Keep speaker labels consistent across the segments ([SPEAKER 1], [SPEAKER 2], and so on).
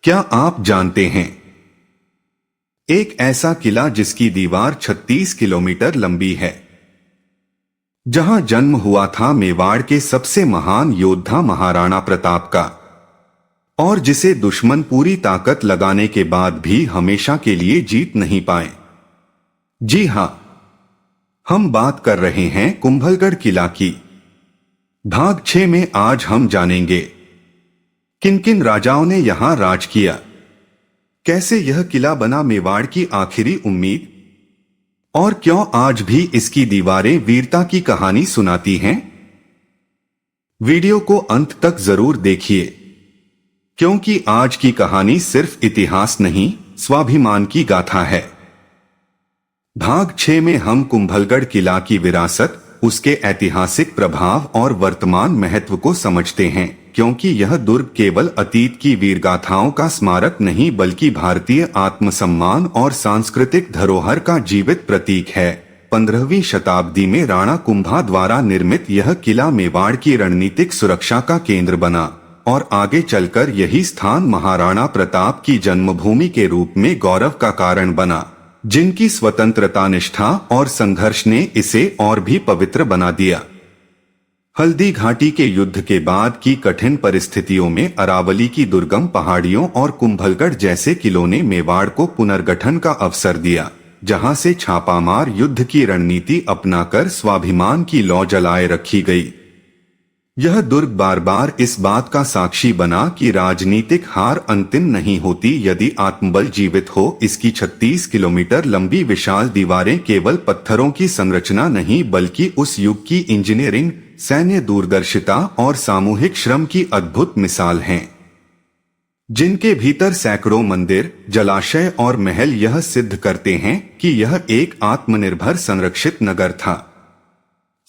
[SPEAKER 1] क्या आप जानते हैं एक ऐसा किला जिसकी दीवार 36 किलोमीटर लंबी है, जहां जन्म हुआ था मेवाड़ के सबसे महान योद्धा महाराणा प्रताप का, और जिसे दुश्मन पूरी ताकत लगाने के बाद भी हमेशा के लिए जीत नहीं पाए। जी हां, हम बात कर रहे हैं कुंभलगढ़ किला की। भाग 6 में आज हम जानेंगे किन किन राजाओं ने यहां राज किया, कैसे यह किला बना मेवाड़ की आखिरी उम्मीद, और क्यों आज भी इसकी दीवारें वीरता की कहानी सुनाती हैं। वीडियो को अंत तक जरूर देखिए, क्योंकि आज की कहानी सिर्फ इतिहास नहीं, स्वाभिमान की गाथा है। भाग 6 में हम कुंभलगढ़ किला की विरासत, उसके ऐतिहासिक प्रभाव और वर्तमान महत्व को समझते हैं, क्योंकि यह दुर्ग केवल अतीत की वीरगाथाओं का स्मारक नहीं बल्कि भारतीय आत्मसम्मान और सांस्कृतिक धरोहर का जीवित प्रतीक है। 15वीं शताब्दी में राणा कुंभा द्वारा निर्मित यह किला मेवाड़ की रणनीतिक सुरक्षा का केंद्र बना, और आगे चलकर यही स्थान महाराणा प्रताप की जन्मभूमि के रूप में गौरव का कारण बना, जिनकी स्वतंत्रता, निष्ठा और संघर्ष ने इसे और भी पवित्र बना दिया। हल्दी घाटी के युद्ध के बाद की कठिन परिस्थितियों में अरावली की दुर्गम पहाड़ियों और कुंभलगढ़ जैसे किलों ने मेवाड़ को पुनर्गठन का अवसर दिया, जहां से छापामार युद्ध की रणनीति अपनाकर स्वाभिमान की लौ जलाए रखी गई। यह दुर्ग बार बार इस बात का साक्षी बना कि राजनीतिक हार अंतिम नहीं होती यदि आत्मबल जीवित हो। इसकी 36 किलोमीटर लंबी विशाल दीवारें केवल पत्थरों की संरचना नहीं बल्कि उस युग की इंजीनियरिंग, सैन्य दूरदर्शिता और सामूहिक श्रम की अद्भुत मिसाल हैं, जिनके भीतर सैकड़ों मंदिर, जलाशय और महल यह सिद्ध करते हैं कि यह एक आत्मनिर्भर संरक्षित नगर था।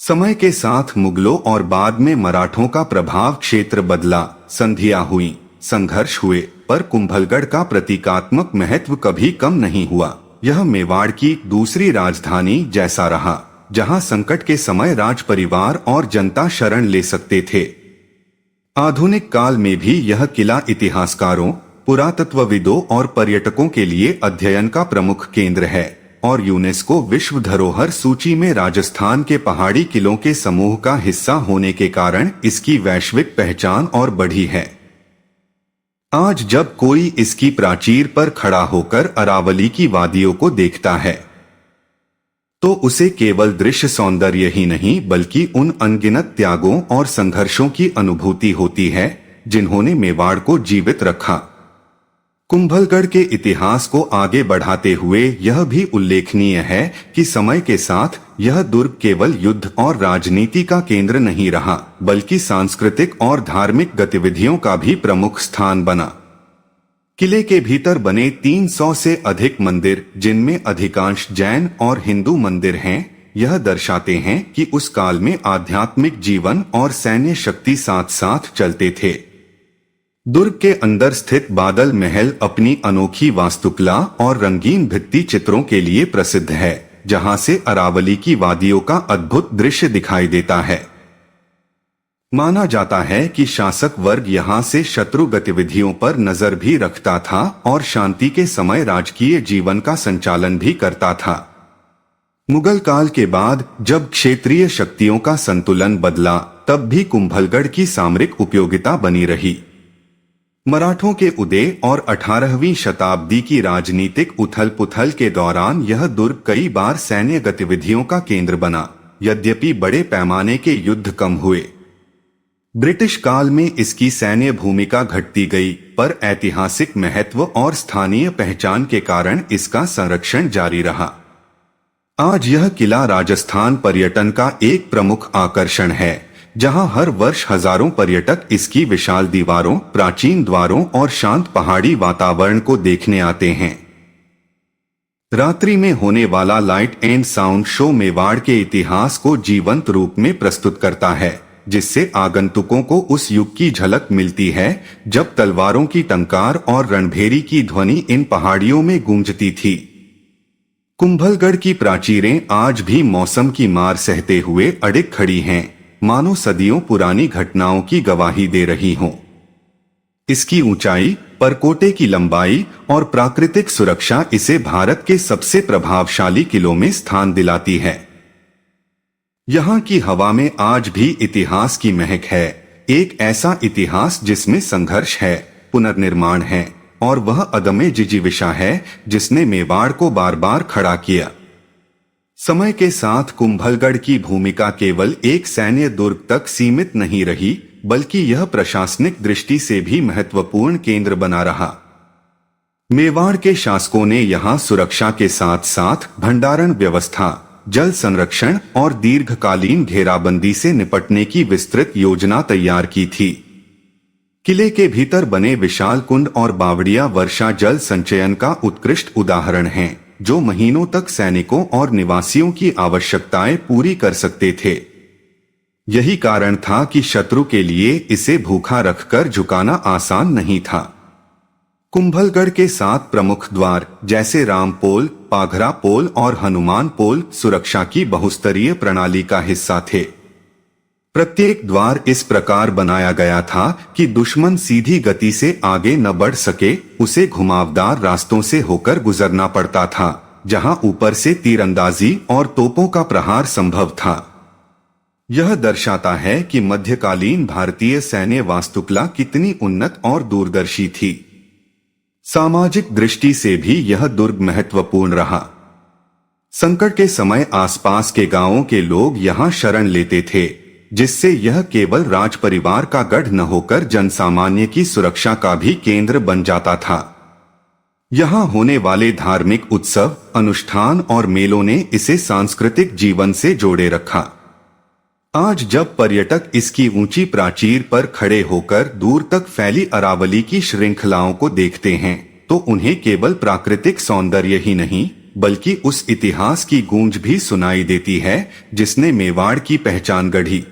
[SPEAKER 1] समय के साथ मुगलों और बाद में मराठों का प्रभाव क्षेत्र बदला, संधियां हुई, संघर्ष हुए, पर कुंभलगढ़ का प्रतीकात्मक महत्व कभी कम नहीं हुआ। यह मेवाड़ की दूसरी राजधानी जैसा रहा, जहां संकट के समय राज परिवार और जनता शरण ले सकते थे। आधुनिक काल में भी यह किला इतिहासकारों, पुरातत्वविदों और पर्यटकों के लिए अध्ययन का प्रमुख केंद्र है, और यूनेस्को विश्व धरोहर सूची में राजस्थान के पहाड़ी किलों के समूह का हिस्सा होने के कारण इसकी वैश्विक पहचान और बढ़ी है। आज जब कोई इसकी प्राचीर पर खड़ा होकर अरावली की वादियों को देखता है, तो उसे केवल दृश्य सौंदर्य ही नहीं बल्कि उन अनगिनत त्यागों और संघर्षों की अनुभूति होती है जिन्होंने मेवाड़ को जीवित रखा। कुंभलगढ़ के इतिहास को आगे बढ़ाते हुए यह भी उल्लेखनीय है कि समय के साथ यह दुर्ग केवल युद्ध और राजनीति का केंद्र नहीं रहा बल्कि सांस्कृतिक और धार्मिक गतिविधियों का भी प्रमुख स्थान बना। किले के भीतर बने 300 से अधिक मंदिर, जिनमें अधिकांश जैन और हिंदू मंदिर हैं, यह दर्शाते हैं कि उस काल में आध्यात्मिक जीवन और सैन्य शक्ति साथ साथ चलते थे। दुर्ग के अंदर स्थित बादल महल अपनी अनोखी वास्तुकला और रंगीन भित्ति चित्रों के लिए प्रसिद्ध है, जहां से अरावली की वादियों का अद्भुत दृश्य दिखाई देता है। माना जाता है कि शासक वर्ग यहां से शत्रु गतिविधियों पर नजर भी रखता था और शांति के समय राजकीय जीवन का संचालन भी करता था। मुगल काल के बाद जब क्षेत्रीय शक्तियों का संतुलन बदला, तब भी कुंभलगढ़ की सामरिक उपयोगिता बनी रही। मराठों के उदय और 18वीं शताब्दी की राजनीतिक उथल-पुथल के दौरान यह दुर्ग कई बार सैन्य गतिविधियों का केंद्र बना। यद्यपि बड़े पैमाने के युद्ध कम हुए, ब्रिटिश काल में इसकी सैन्य भूमिका घटती गई, पर ऐतिहासिक महत्व और स्थानीय पहचान के कारण इसका संरक्षण जारी रहा। आज यह किला राजस्थान पर्यटन का एक प्रमुख आकर्षण है, जहां हर वर्ष हजारों पर्यटक इसकी विशाल दीवारों, प्राचीन द्वारों और शांत पहाड़ी वातावरण को देखने आते हैं। रात्रि में होने वाला light and sound show Mewar के इतिहास को जीवंत रूप में प्रस्तुत करता है, जिससे आगंतुकों को उस युग की झलक मिलती है जब तलवारों की टंकार और रणभेरी की ध्वनि इन पहाड़ियों में गूंजती थी। कुंभलगढ़ की प्राचीरें आज भी मौसम की मार सहते हुए अडिग खड़ी हैं, मानो सदियों पुरानी घटनाओं की गवाही दे रही हों। इसकी ऊंचाई, परकोटे की लंबाई और प्राकृतिक सुरक्षा इसे भारत के सबसे प्रभावशाली किलों में स्थान दिलाती है। यहाँ की हवा में आज भी इतिहास की महक है, एक ऐसा इतिहास जिसमें संघर्ष है, पुनर्निर्माण है और वह अदम्य जिजीविषा है जिसने मेवाड़ को बार बार खड़ा किया। समय के साथ कुंभलगढ़ की भूमिका केवल एक सैन्य दुर्ग तक सीमित नहीं रही, बल्कि यह प्रशासनिक दृष्टि से भी महत्वपूर्ण केंद्र बना रहा। मेवाड़ के शासकों ने यहाँ सुरक्षा के साथ साथ भंडारण व्यवस्था, जल संरक्षण और दीर्घकालीन घेराबंदी से निपटने की विस्तृत योजना तैयार की थी। किले के भीतर बने विशाल कुंड और बावड़िया वर्षा जल संचयन का उत्कृष्ट उदाहरण हैं, जो महीनों तक सैनिकों और निवासियों की आवश्यकताएं पूरी कर सकते थे। यही कारण था कि शत्रु के लिए इसे भूखा रखकर झुकाना आसान नहीं था। कुंभलगढ़ के 7 प्रमुख द्वार जैसे रामपोल, पाघरा पोल और हनुमान पोल सुरक्षा की बहुस्तरीय प्रणाली का हिस्सा थे। प्रत्येक द्वार इस प्रकार बनाया गया था कि दुश्मन सीधी गति से आगे न बढ़ सके, उसे घुमावदार रास्तों से होकर गुजरना पड़ता था, जहां ऊपर से तीरंदाजी और तोपों का प्रहार संभव था। यह दर्शाता है कि मध्यकालीन भारतीय सैन्य वास्तुकला कितनी उन्नत और दूरदर्शी थी। सामाजिक दृष्टि से भी यह दुर्ग महत्वपूर्ण रहा। संकट के समय आसपास के गांवों के लोग यहां शरण लेते थे, जिससे यह केवल राज परिवार का गढ़ न होकर जनसामान्य की सुरक्षा का भी केंद्र बन जाता था। यहां होने वाले धार्मिक उत्सव, अनुष्ठान और मेलों ने इसे सांस्कृतिक जीवन से जोड़े रखा। आज जब पर्यटक इसकी ऊंची प्राचीर पर खड़े होकर दूर तक फैली अरावली की श्रृंखलाओं को देखते हैं, तो उन्हें केवल प्राकृतिक सौंदर्य ही नहीं, बल्कि उस इतिहास की गूंज भी सुनाई देती है जिसने मेवाड़ की पहचान गढ़ी।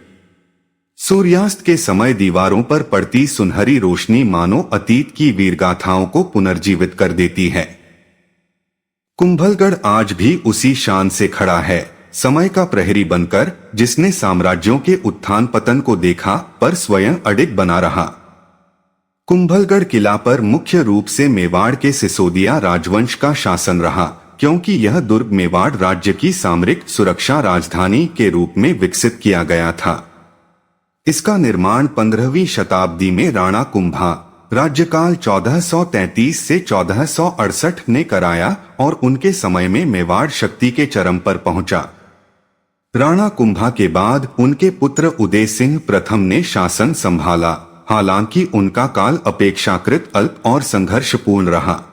[SPEAKER 1] सूर्यास्त के समय दीवारों पर पड़ती सुनहरी रोशनी मानो अतीत की वीरगाथाओं को पुनर्जीवित कर देती है। कुंभलगढ़ आज भी उसी शान से खड़ा है, समय का प्रहरी बनकर, जिसने साम्राज्यों के उत्थान पतन को देखा पर स्वयं अडिग बना रहा। कुंभलगढ़ किला पर मुख्य रूप से मेवाड़ के सिसोदिया राजवंश का शासन रहा, क्योंकि यह दुर्ग मेवाड़ राज्य की सामरिक सुरक्षा राजधानी के रूप में विकसित किया गया था। इसका निर्माण 15वीं शताब्दी में राणा कुंभा, राज्यकाल 1433 से 1468 ने कराया और उनके समय में मेवाड़ शक्ति के चरम पर पहुंचा। राणा कुंभा के बाद उनके पुत्र उदय सिंह प्रथम ने शासन संभाला, हालांकि उनका काल अपेक्षाकृत अल्प और संघर्षपूर्ण रहा।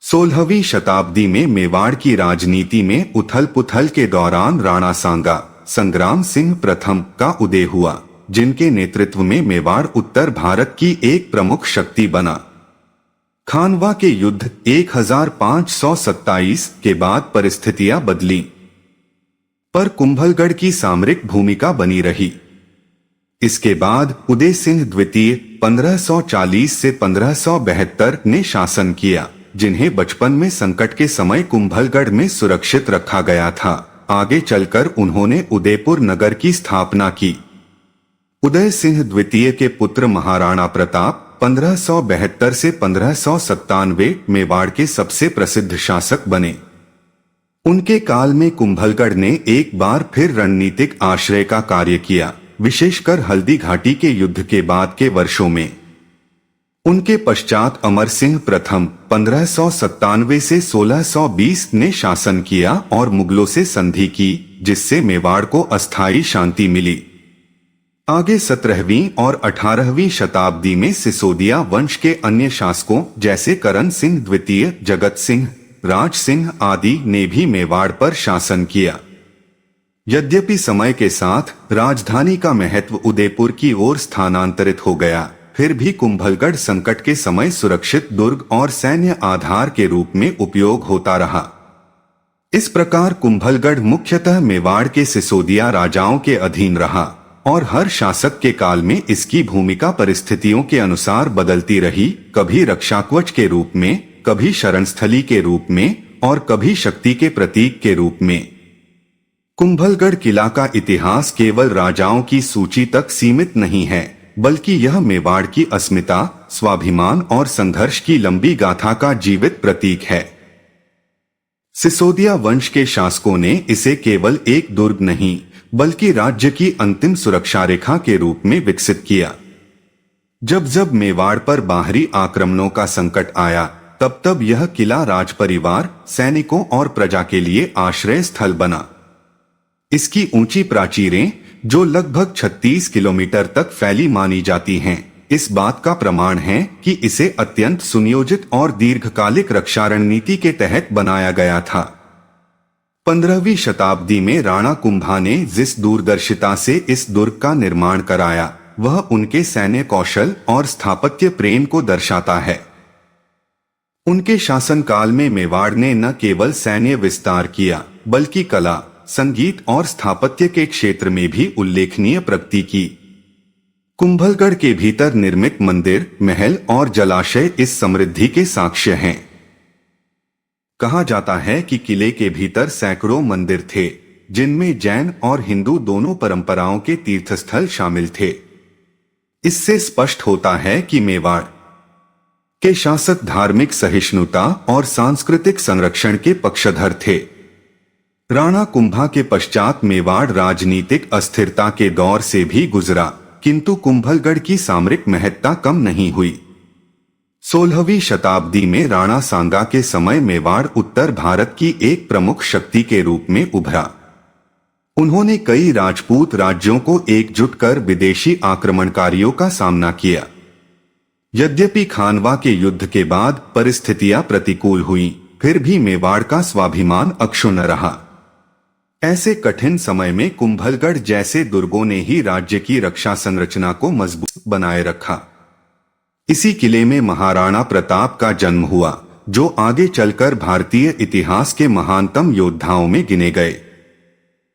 [SPEAKER 1] 16वीं शताब्दी में मेवाड़ की राजनीति में उथल-पुथल के दौरान राणा सांगा संग्राम सिंह प्रथम का उदय हुआ, जिनके नेतृत्व में मेवाड़ उत्तर भारत की एक प्रमुख शक्ति बना। खानवा के युद्ध 1527 के बाद परिस्थितियां बदली, पर कुंभलगढ़ की सामरिक भूमिका बनी रही। इसके बाद उदय सिंह द्वितीय 1540 से 1572 ने शासन किया, जिन्हें बचपन में संकट के समय कुंभलगढ़ में सुरक्षित रखा गया था। आगे चलकर उन्होंने उदयपुर नगर की स्थापना की। उदय सिंह द्वितीय के पुत्र महाराणा प्रताप 1572 से 1597 मेवाड़ के सबसे प्रसिद्ध शासक बने। उनके काल में कुंभलगढ़ ने एक बार फिर रणनीतिक आश्रय का कार्य किया, विशेषकर हल्दी घाटी के युद्ध के बाद के वर्षों में। उनके पश्चात अमर सिंह प्रथम 1597 से 1620 ने शासन किया और मुगलों से संधि की, जिससे मेवाड़ को अस्थायी शांति मिली। आगे 17वीं और 18वीं शताब्दी में सिसोदिया वंश के अन्य शासकों जैसे करण सिंह द्वितीय, जगत सिंह, राज सिंह आदि ने भी मेवाड़ पर शासन किया। यद्यपि समय के साथ राजधानी का महत्व उदयपुर की ओर स्थानांतरित हो गया, फिर भी कुंभलगढ़ संकट के समय सुरक्षित दुर्ग और सैन्य आधार के रूप में उपयोग होता रहा। इस प्रकार कुंभलगढ़ मुख्यतः मेवाड़ के सिसोदिया राजाओं के अधीन रहा और हर शासक के काल में इसकी भूमिका परिस्थितियों के अनुसार बदलती रही, कभी रक्षाकवच के रूप में, कभी शरणस्थली के रूप में और कभी शक्ति के प्रतीक के रूप में। कुंभलगढ़ किला का इतिहास केवल राजाओं की सूची तक सीमित नहीं है, बल्कि यह मेवाड़ की अस्मिता, स्वाभिमान और संघर्ष की लंबी गाथा का जीवित प्रतीक है। सिसोदिया वंश के शासकों ने इसे केवल एक दुर्ग नहीं बल्कि राज्य की अंतिम सुरक्षा रेखा के रूप में विकसित किया। जब जब मेवाड़ पर बाहरी आक्रमणों का संकट आया, तब तब यह किला राजपरिवार, सैनिकों और प्रजा के लिए आश्रय स्थल बना। इसकी ऊंची प्राचीरें, जो लगभग 36 किलोमीटर तक फैली मानी जाती हैं, इस बात का प्रमाण है कि इसे अत्यंत सुनियोजित और दीर्घकालिक रक्षा रणनीति के तहत बनाया गया था। 15वीं शताब्दी में राणा कुंभा ने जिस दूरदर्शिता से इस दुर्ग का निर्माण कराया, वह उनके सैन्य कौशल और स्थापत्य प्रेम को दर्शाता है। उनके शासनकाल में मेवाड़ ने न केवल सैन्य विस्तार किया, बल्कि कला, संगीत और स्थापत्य के क्षेत्र में भी उल्लेखनीय प्रगति की। कुंभलगढ़ के भीतर निर्मित मंदिर, महल और जलाशय इस समृद्धि के साक्ष्य हैं। कहा जाता है कि किले के भीतर सैकड़ों मंदिर थे, जिनमें जैन और हिंदू दोनों परंपराओं के तीर्थस्थल शामिल थे। इससे स्पष्ट होता है कि मेवाड़ के शासक धार्मिक सहिष्णुता और सांस्कृतिक संरक्षण के पक्षधर थे। राणा कुंभा के पश्चात मेवाड़ राजनीतिक अस्थिरता के दौर से भी गुजरा, किंतु कुंभलगढ़ की सामरिक महत्ता कम नहीं हुई। 16वीं शताब्दी में राणा सांगा के समय मेवाड़ उत्तर भारत की एक प्रमुख शक्ति के रूप में उभरा। उन्होंने कई राजपूत राज्यों को एकजुट कर विदेशी आक्रमणकारियों का सामना किया। यद्यपि खानवा के युद्ध के बाद परिस्थितियां प्रतिकूल हुईं, फिर भी मेवाड़ का स्वाभिमान अक्षुण्ण रहा। ऐसे कठिन समय में कुंभलगढ़ जैसे दुर्गों ने ही राज्य की रक्षा संरचना को मजबूत बनाए रखा। इसी किले में महाराणा प्रताप का जन्म हुआ, जो आगे चलकर भारतीय इतिहास के महानतम योद्धाओं में गिने गए।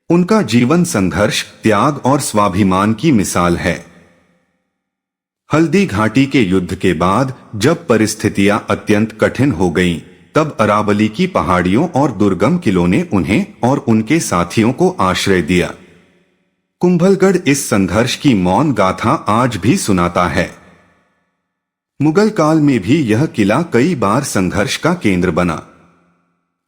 [SPEAKER 1] उनका जीवन संघर्ष, त्याग और स्वाभिमान की मिसाल है। हल्दी घाटी के युद्ध के बाद जब परिस्थितियां अत्यंत कठिन हो गईं, तब अरावली की पहाड़ियों और दुर्गम किलों ने उन्हें और उनके साथियों को आश्रय दिया। कुंभलगढ़ इस संघर्ष की मौन गाथा आज भी सुनाता है। मुगल काल में भी यह किला कई बार संघर्ष का केंद्र बना।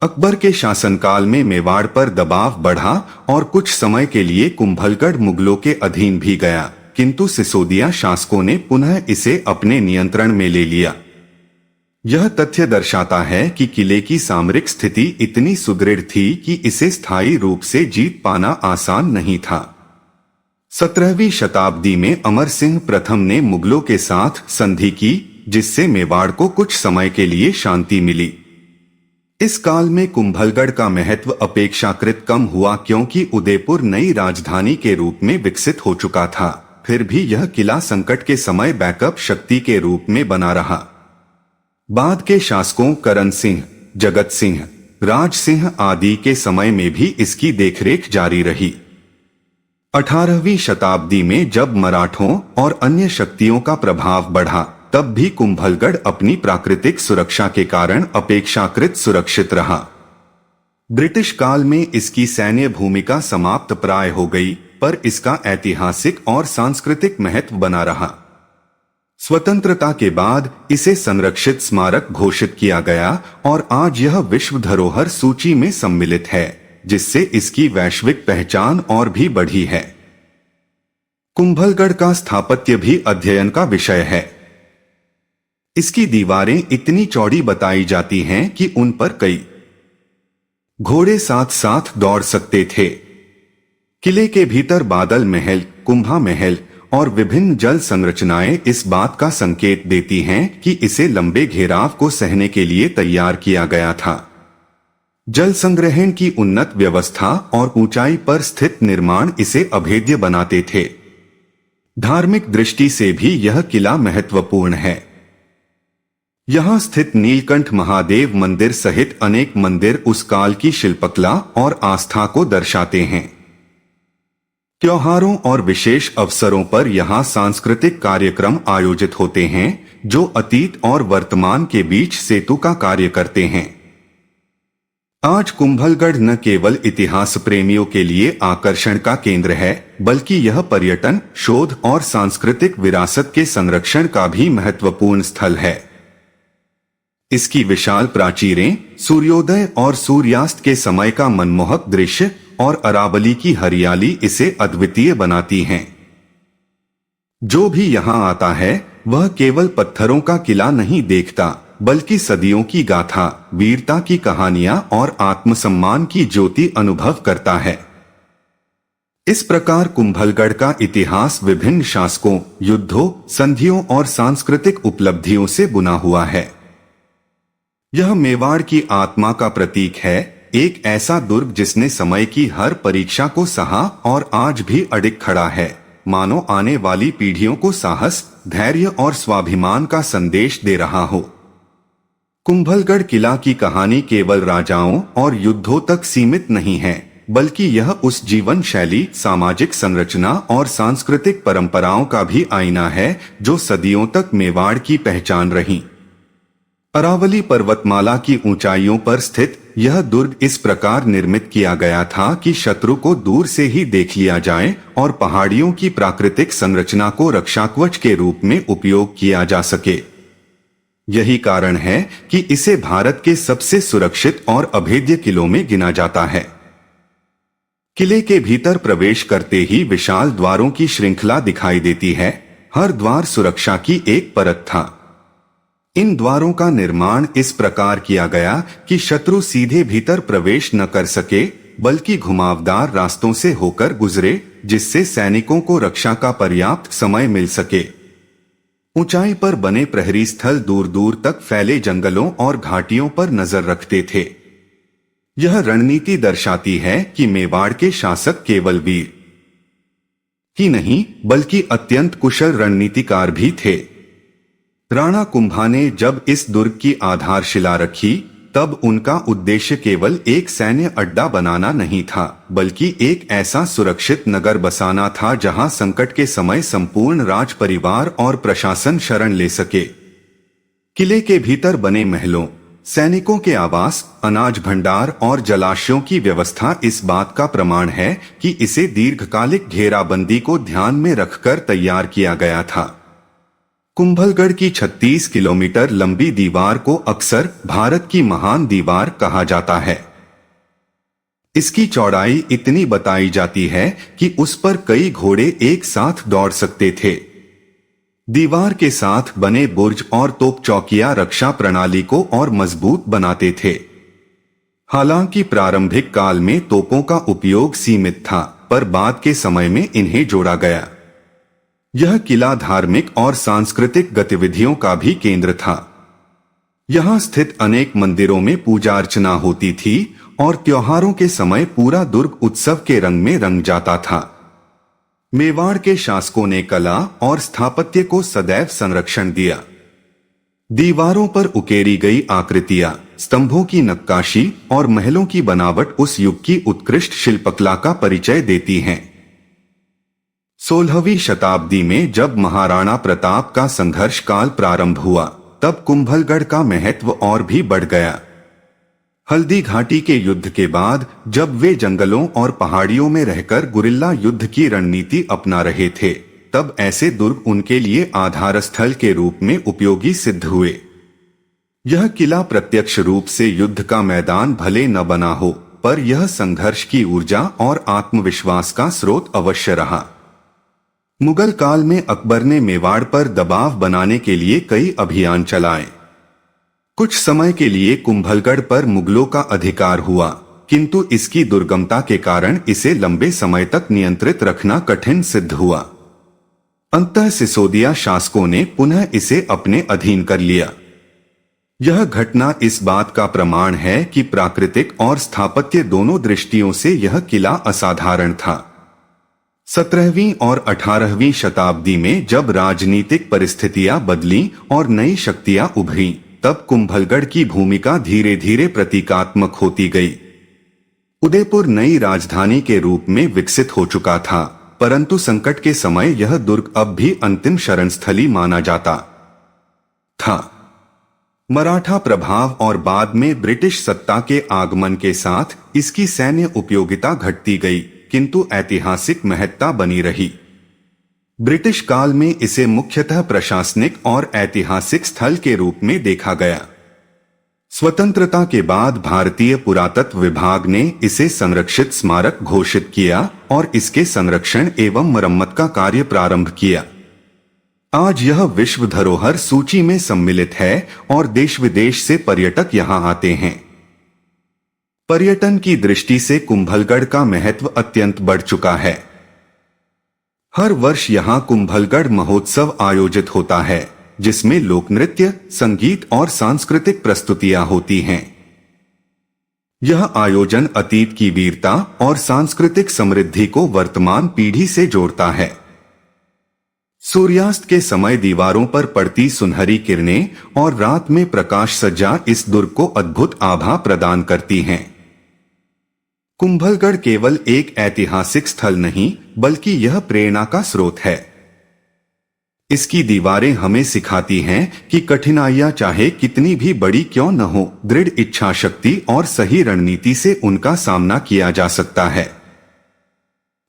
[SPEAKER 1] अकबर के शासनकाल में मेवाड़ पर दबाव बढ़ा और कुछ समय के लिए कुंभलगढ़ मुगलों के अधीन भी गया, किंतु सिसोदिया शासकों ने पुनः इसे अपने नियंत्रण में ले लिया। यह तथ्य दर्शाता है कि किले की सामरिक स्थिति इतनी सुदृढ़ थी कि इसे स्थायी रूप से जीत पाना आसान नहीं था। 17वीं शताब्दी में अमर सिंह प्रथम ने मुगलों के साथ संधि की, जिससे मेवाड़ को कुछ समय के लिए शांति मिली। इस काल में कुंभलगढ़ का महत्व अपेक्षाकृत कम हुआ, क्योंकि उदयपुर नई राजधानी के रूप में विकसित हो चुका था। फिर भी यह किला संकट के समय बैकअप शक्ति के रूप में बना रहा। बाद के शासकों करण सिंह, जगत सिंह, राज सिंह आदि के समय में भी इसकी देखरेख जारी रही। 18वीं शताब्दी में जब मराठों और अन्य शक्तियों का प्रभाव बढ़ा, तब भी कुंभलगढ़ अपनी प्राकृतिक सुरक्षा के कारण अपेक्षाकृत सुरक्षित रहा। ब्रिटिश काल में इसकी सैन्य भूमिका समाप्त प्राय हो गई, पर इसका ऐतिहासिक और सांस्कृतिक महत्व बना रहा। स्वतंत्रता के बाद इसे संरक्षित स्मारक घोषित किया गया और आज यह विश्व धरोहर सूची में सम्मिलित है, जिससे इसकी वैश्विक पहचान और भी बढ़ी है। कुंभलगढ़ का स्थापत्य भी अध्ययन का विषय है। इसकी दीवारें इतनी चौड़ी बताई जाती हैं कि उन पर कई घोड़े साथ साथ दौड़ सकते थे। किले के भीतर बादल महल, कुंभा महल और विभिन्न जल संरचनाएं इस बात का संकेत देती हैं कि इसे लंबे घेराव को सहने के लिए तैयार किया गया था। जल संग्रहण की उन्नत व्यवस्था और ऊंचाई पर स्थित निर्माण इसे अभेद्य बनाते थे। धार्मिक दृष्टि से भी यह किला महत्वपूर्ण है। यहाँ स्थित नीलकंठ महादेव मंदिर सहित अनेक मंदिर उस काल की शिल्पकला और आस्था को दर्शाते हैं। त्योहारों और विशेष अवसरों पर यहाँ सांस्कृतिक कार्यक्रम आयोजित होते हैं, जो अतीत और वर्तमान के बीच सेतु का कार्य करते हैं। आज कुंभलगढ़ न केवल इतिहास प्रेमियों के लिए आकर्षण का केंद्र है, बल्कि यह पर्यटन, शोध और सांस्कृतिक विरासत के संरक्षण का भी महत्वपूर्ण स्थल है। इसकी विशाल प्राचीरें, सूर्योदय और सूर्यास्त के समय का मनमोहक दृश्य और अरावली की हरियाली इसे अद्वितीय बनाती हैं। जो भी यहाँ आता है वह केवल पत्थरों का किला नहीं देखता, बल्कि सदियों की गाथा, वीरता की कहानियां और आत्मसम्मान की ज्योति अनुभव करता है। इस प्रकार कुंभलगढ़ का इतिहास विभिन्न शासकों, युद्धों, संधियों और सांस्कृतिक उपलब्धियों से बुना हुआ है। यह मेवाड़ की आत्मा का प्रतीक है, एक ऐसा दुर्ग जिसने समय की हर परीक्षा को सहा और आज भी अडिग खड़ा है, मानो आने वाली पीढ़ियों को साहस, धैर्य और स्वाभिमान का संदेश दे रहा हो। कुंभलगढ़ किला की कहानी केवल राजाओं और युद्धों तक सीमित नहीं है, बल्कि यह उस जीवन शैली, सामाजिक संरचना और सांस्कृतिक परंपराओं का भी आईना है जो सदियों तक मेवाड़ की पहचान रही। अरावली पर्वतमाला की ऊंचाइयों पर स्थित यह दुर्ग इस प्रकार निर्मित किया गया था कि शत्रु को दूर से ही देख लिया जाए और पहाड़ियों की प्राकृतिक संरचना को रक्षाकवच के रूप में उपयोग किया जा सके। यही कारण है कि इसे भारत के सबसे सुरक्षित और अभेद्य किलों में गिना जाता है। किले के भीतर प्रवेश करते ही विशाल द्वारों की श्रृंखला दिखाई देती है। हर द्वार सुरक्षा की एक परत था। इन द्वारों का निर्माण इस प्रकार किया गया कि शत्रु सीधे भीतर प्रवेश न कर सके, बल्कि घुमावदार रास्तों से होकर गुजरे, जिससे सैनिकों को रक्षा का पर्याप्त समय मिल सके। ऊंचाई पर बने प्रहरी स्थल दूर दूर तक फैले जंगलों और घाटियों पर नजर रखते थे। यह रणनीति दर्शाती है कि मेवाड़ के शासक केवल वीर ही नहीं, बल्कि अत्यंत कुशल रणनीतिकार भी थे। राणा कुंभा ने जब इस दुर्ग की आधारशिला रखी, तब उनका उद्देश्य केवल एक सैन्य अड्डा बनाना नहीं था, बल्कि एक ऐसा सुरक्षित नगर बसाना था जहां संकट के समय संपूर्ण राज परिवार और प्रशासन शरण ले सके। किले के भीतर बने महलों, सैनिकों के आवास, अनाज भंडार और जलाशयों की व्यवस्था इस बात का प्रमाण है कि इसे दीर्घकालिक घेराबंदी को ध्यान में रखकर तैयार किया गया था। कुंभलगढ़ की 36 किलोमीटर लंबी दीवार को अक्सर भारत की महान दीवार कहा जाता है। इसकी चौड़ाई इतनी बताई जाती है कि उस पर कई घोड़े एक साथ दौड़ सकते थे। दीवार के साथ बने बुर्ज और तोप चौकियां रक्षा प्रणाली को और मजबूत बनाते थे। हालांकि प्रारंभिक काल में तोपों का उपयोग सीमित था, पर बाद के समय में इन्हें जोड़ा गया। यह किला धार्मिक और सांस्कृतिक गतिविधियों का भी केंद्र था। यहाँ स्थित अनेक मंदिरों में पूजा अर्चना होती थी और त्योहारों के समय पूरा दुर्ग उत्सव के रंग में रंग जाता था। मेवाड़ के शासकों ने कला और स्थापत्य को सदैव संरक्षण दिया। दीवारों पर उकेरी गई आकृतियां, स्तंभों की नक्काशी और महलों की बनावट उस युग की उत्कृष्ट शिल्पकला का परिचय देती हैं। 16वीं शताब्दी में जब महाराणा प्रताप का संघर्ष काल प्रारंभ हुआ, तब कुंभलगढ़ का महत्व और भी बढ़ गया। हल्दी घाटी के युद्ध के बाद जब वे जंगलों और पहाड़ियों में रहकर गुरिल्ला युद्ध की रणनीति अपना रहे थे, तब ऐसे दुर्ग उनके लिए आधार स्थल के रूप में उपयोगी सिद्ध हुए। यह किला प्रत्यक्ष रूप से युद्ध का मैदान भले न बना हो, पर यह संघर्ष की ऊर्जा और आत्मविश्वास का स्रोत अवश्य रहा। मुगल काल में अकबर ने मेवाड़ पर दबाव बनाने के लिए कई अभियान चलाए। कुछ समय के लिए कुंभलगढ़ पर मुगलों का अधिकार हुआ, किंतु इसकी दुर्गमता के कारण इसे लंबे समय तक नियंत्रित रखना कठिन सिद्ध हुआ। अंततः सिसोदिया शासकों ने पुनः इसे अपने अधीन कर लिया। यह घटना इस बात का प्रमाण है कि प्राकृतिक और स्थापत्य दोनों दृष्टियों से यह किला असाधारण था। 17वीं और 18वीं शताब्दी में जब राजनीतिक परिस्थितियां बदलीं और नई शक्तियां उभरीं, तब कुंभलगढ़ की भूमिका धीरे धीरे प्रतीकात्मक होती गई। उदयपुर नई राजधानी के रूप में विकसित हो चुका था, परंतु संकट के समय यह दुर्ग अब भी अंतिम शरणस्थली माना जाता था। मराठा प्रभाव और बाद में ब्रिटिश सत्ता के आगमन के साथ इसकी सैन्य उपयोगिता घटती गई, किंतु ऐतिहासिक महत्ता बनी रही। ब्रिटिश काल में इसे मुख्यतः प्रशासनिक और ऐतिहासिक स्थल के रूप में देखा गया। स्वतंत्रता के बाद भारतीय पुरातत्व विभाग ने इसे संरक्षित स्मारक घोषित किया और इसके संरक्षण एवं मरम्मत का कार्य प्रारंभ किया। आज यह विश्व धरोहर सूची में सम्मिलित है और देश विदेश से पर्यटक यहां आते हैं। पर्यटन की दृष्टि से कुंभलगढ़ का महत्व अत्यंत बढ़ चुका है। हर वर्ष यहां कुंभलगढ़ महोत्सव आयोजित होता है, जिसमें लोक नृत्य, संगीत और सांस्कृतिक प्रस्तुतियां होती हैं। यह आयोजन अतीत की वीरता और सांस्कृतिक समृद्धि को वर्तमान पीढ़ी से जोड़ता है। सूर्यास्त के समय दीवारों पर पड़ती सुनहरी किरणें और रात में प्रकाश सज्जा इस दुर्ग को अद्भुत आभा प्रदान करती हैं। कुंभलगढ़ केवल एक ऐतिहासिक स्थल नहीं, बल्कि यह प्रेरणा का स्रोत है। इसकी दीवारें हमें सिखाती हैं कि कठिनाइयां चाहे कितनी भी बड़ी क्यों न हो, दृढ़ इच्छा शक्ति और सही रणनीति से उनका सामना किया जा सकता है।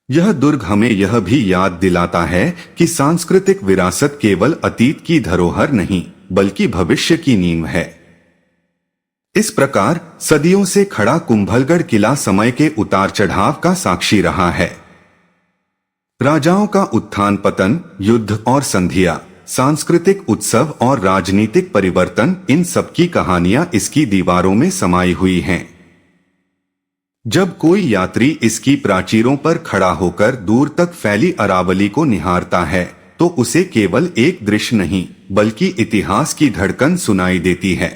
[SPEAKER 1] यह दुर्ग हमें यह भी याद दिलाता है कि सांस्कृतिक विरासत केवल अतीत की धरोहर नहीं, बल्कि भविष्य की नींव है। इस प्रकार सदियों से खड़ा कुंभलगढ़ किला समय के उतार चढ़ाव का साक्षी रहा है। राजाओं का उत्थान पतन, युद्ध और संधियां, सांस्कृतिक उत्सव और राजनीतिक परिवर्तन, इन सबकी कहानियां इसकी दीवारों में समाई हुई हैं। जब कोई यात्री इसकी प्राचीरों पर खड़ा होकर दूर तक फैली अरावली को निहारता है, तो उसे केवल एक दृश्य नहीं, बल्कि इतिहास की धड़कन सुनाई देती है।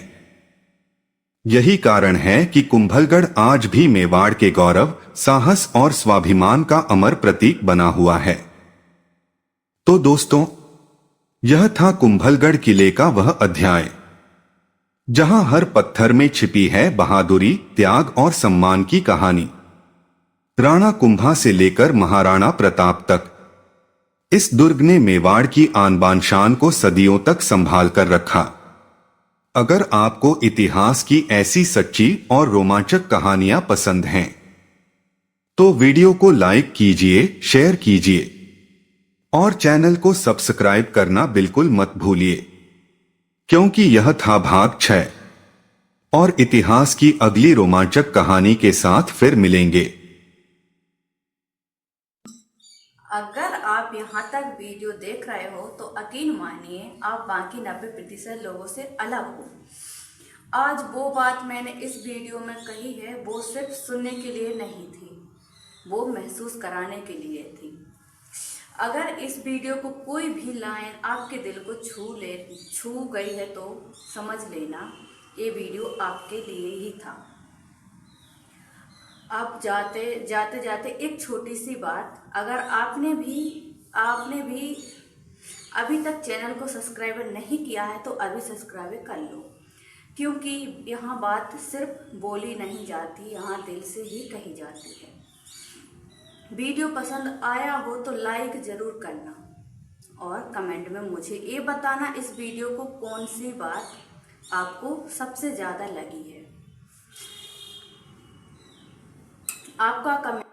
[SPEAKER 1] यही कारण है कि कुंभलगढ़ आज भी मेवाड़ के गौरव, साहस और स्वाभिमान का अमर प्रतीक बना हुआ है। तो दोस्तों, यह था कुंभलगढ़ किले का वह अध्याय जहां हर पत्थर में छिपी है बहादुरी, त्याग और सम्मान की कहानी। राणा कुंभा से लेकर महाराणा प्रताप तक इस दुर्ग ने मेवाड़ की आन बान शान को सदियों तक संभाल कर रखा। अगर आपको इतिहास की ऐसी सच्ची और रोमांचक कहानियां पसंद हैं, तो वीडियो को लाइक कीजिए, शेयर कीजिए और चैनल को सब्सक्राइब करना बिल्कुल मत भूलिए, क्योंकि यह था भाग 6 और इतिहास की अगली रोमांचक कहानी के साथ फिर मिलेंगे।
[SPEAKER 2] अगर आप यहाँ तक वीडियो देख रहे हो तो यकीन मानिए आप बाकी 90% लोगों से अलग हो। आज वो बात मैंने इस वीडियो में कही है, वो सिर्फ सुनने के लिए नहीं थी, वो महसूस कराने के लिए थी। अगर इस वीडियो को कोई भी लाइन आपके दिल को छू गई है तो समझ लेना ये वीडियो आपके लिए ही था। आप जाते जाते एक छोटी सी बात, अगर आपने भी अभी तक चैनल को सब्सक्राइब नहीं किया है तो अभी सब्सक्राइब कर लो, क्योंकि यहाँ बात सिर्फ बोली नहीं जाती, यहाँ दिल से ही कही जाती है। वीडियो पसंद आया हो तो लाइक ज़रूर करना और कमेंट में मुझे ये बताना इस वीडियो को कौन सी बात आपको सबसे ज़्यादा लगी है। आपका कमेंट